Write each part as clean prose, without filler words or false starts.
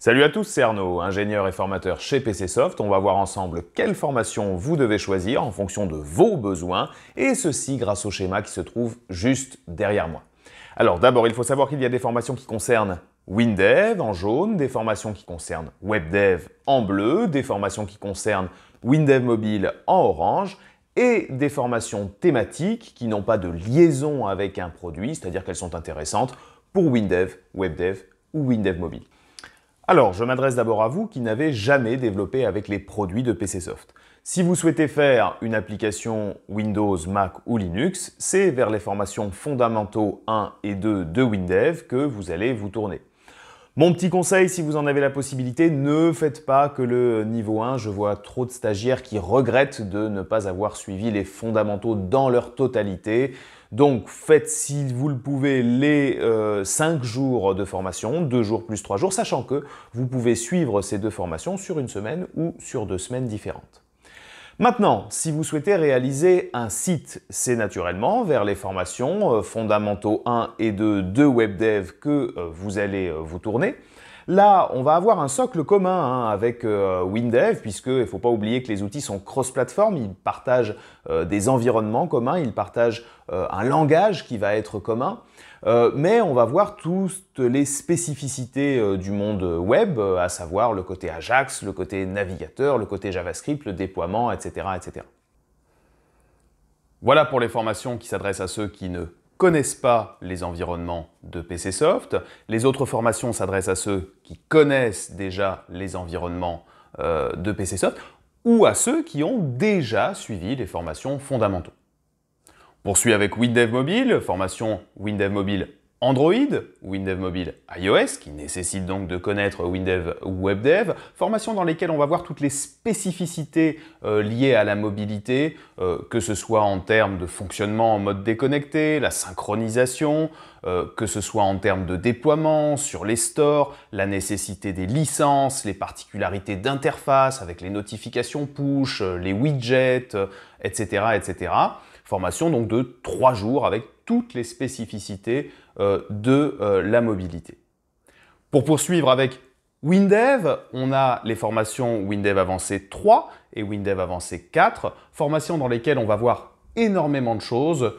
Salut à tous, c'est Arnaud, ingénieur et formateur chez PCsoft. On va voir ensemble quelle formation vous devez choisir en fonction de vos besoins, et ceci grâce au schéma qui se trouve juste derrière moi. Alors d'abord, il faut savoir qu'il y a des formations qui concernent WinDev en jaune, des formations qui concernent WebDev en bleu, des formations qui concernent WinDev Mobile en orange, et des formations thématiques qui n'ont pas de liaison avec un produit, c'est-à-dire qu'elles sont intéressantes pour WinDev, WebDev ou WinDev Mobile. Alors, je m'adresse d'abord à vous qui n'avez jamais développé avec les produits de PCsoft. Si vous souhaitez faire une application Windows, Mac ou Linux, c'est vers les formations fondamentaux 1 et 2 de WinDev que vous allez vous tourner. Mon petit conseil, si vous en avez la possibilité, ne faites pas que le niveau 1. Je vois trop de stagiaires qui regrettent de ne pas avoir suivi les fondamentaux dans leur totalité. Donc faites, si vous le pouvez, les 5 jours de formation, 2 jours plus 3 jours, sachant que vous pouvez suivre ces deux formations sur une semaine ou sur 2 semaines différentes. Maintenant, si vous souhaitez réaliser un site, c'est naturellement vers les formations fondamentaux 1 et 2 de WebDev que vous allez vous tourner. Là, on va avoir un socle commun avec WinDev, puisqu'il ne faut pas oublier que les outils sont cross-platform, ils partagent des environnements communs, ils partagent un langage qui va être commun. Mais on va voir toutes les spécificités du monde web, à savoir le côté Ajax, le côté navigateur, le côté JavaScript, le déploiement, etc., etc. Voilà pour les formations qui s'adressent à ceux qui ne connaissent pas les environnements de PCsoft. Les autres formations s'adressent à ceux qui connaissent déjà les environnements de PCsoft ou à ceux qui ont déjà suivi les formations fondamentaux. Poursuit avec WinDev Mobile, formation WinDev Mobile Android, WinDev Mobile iOS, qui nécessite donc de connaître WinDev ou WebDev, formation dans lesquelles on va voir toutes les spécificités liées à la mobilité, que ce soit en termes de fonctionnement en mode déconnecté, la synchronisation, que ce soit en termes de déploiement sur les stores, la nécessité des licences, les particularités d'interface avec les notifications push, les widgets, etc., etc. Formation donc de 3 jours avec toutes les spécificités de la mobilité. Pour poursuivre avec WinDev, on a les formations WinDev Avancé 3 et WinDev Avancé 4, formations dans lesquelles on va voir énormément de choses,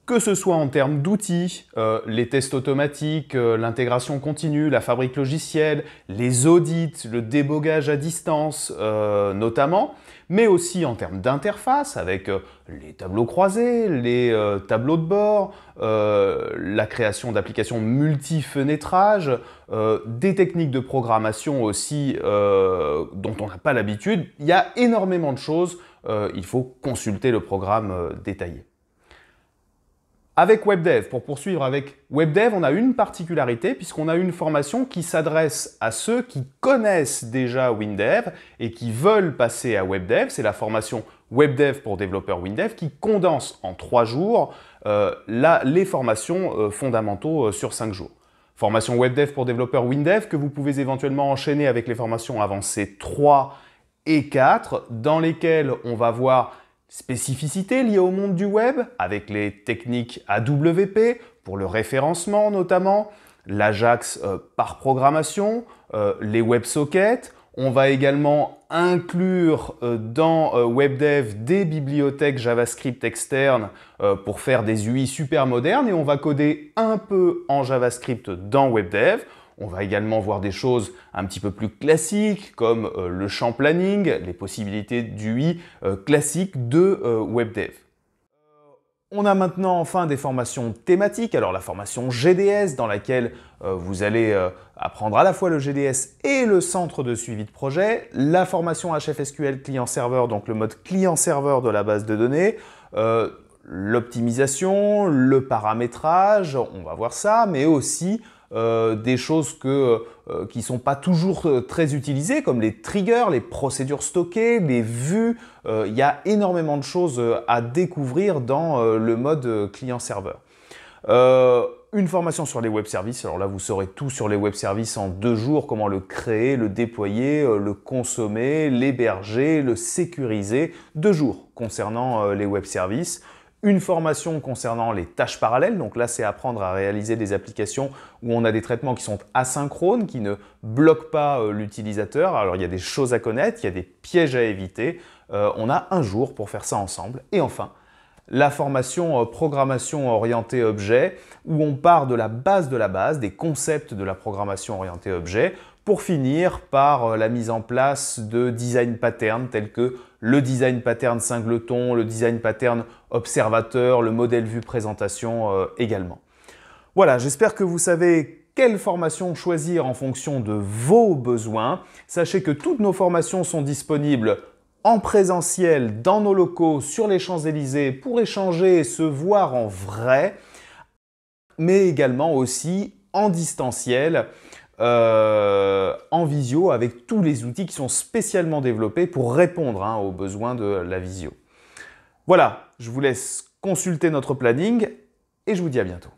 que ce soit en termes d'outils, les tests automatiques, l'intégration continue, la fabrique logicielle, les audits, le débogage à distance notamment, mais aussi en termes d'interface avec les tableaux croisés, les tableaux de bord, la création d'applications multi-fenêtrage, des techniques de programmation aussi dont on n'a pas l'habitude. Il y a énormément de choses, il faut consulter le programme détaillé. Avec WebDev, pour poursuivre avec WebDev, on a une particularité puisqu'on a une formation qui s'adresse à ceux qui connaissent déjà WinDev et qui veulent passer à WebDev. C'est la formation WebDev pour développeurs WinDev qui condense en 3 jours les formations fondamentaux sur 5 jours. Formation WebDev pour développeurs WinDev que vous pouvez éventuellement enchaîner avec les formations avancées 3 et 4 dans lesquelles on va voir spécificités liées au monde du web, avec les techniques AWP, pour le référencement notamment, l'Ajax par programmation, les WebSockets. On va également inclure dans WebDev des bibliothèques JavaScript externes pour faire des UI super modernes et on va coder un peu en JavaScript dans WebDev. On va également voir des choses un petit peu plus classiques comme le champ planning, les possibilités d'UI classiques de WebDev. On a maintenant enfin des formations thématiques, alors la formation GDS dans laquelle vous allez apprendre à la fois le GDS et le centre de suivi de projet, la formation HFSQL client-serveur, donc le mode client-serveur de la base de données, l'optimisation, le paramétrage, on va voir ça, mais aussi des choses qui ne sont pas toujours très utilisées, comme les triggers, les procédures stockées, les vues. Il y a énormément de choses à découvrir dans le mode client-serveur. Une formation sur les web services. Alors là, vous saurez tout sur les web services en 2 jours, comment le créer, le déployer, le consommer, l'héberger, le sécuriser. 2 jours concernant les web services. une formation concernant les tâches parallèles. Donc là, c'est apprendre à réaliser des applications où on a des traitements qui sont asynchrones, qui ne bloquent pas l'utilisateur. Alors, il y a des choses à connaître, il y a des pièges à éviter. On a un jour pour faire ça ensemble. Et enfin, la formation programmation orientée objet, où on part de la base, des concepts de la programmation orientée objet, pour finir par la mise en place de design patterns tels que le design pattern singleton, le design pattern observateur, le modèle vue présentation également. Voilà, j'espère que vous savez quelle formation choisir en fonction de vos besoins. Sachez que toutes nos formations sont disponibles en présentiel dans nos locaux sur les Champs-Élysées pour échanger et se voir en vrai, mais également aussi en distanciel, en visio, avec tous les outils qui sont spécialement développés pour répondre aux besoins de la visio. Voilà, je vous laisse consulter notre planning et je vous dis à bientôt.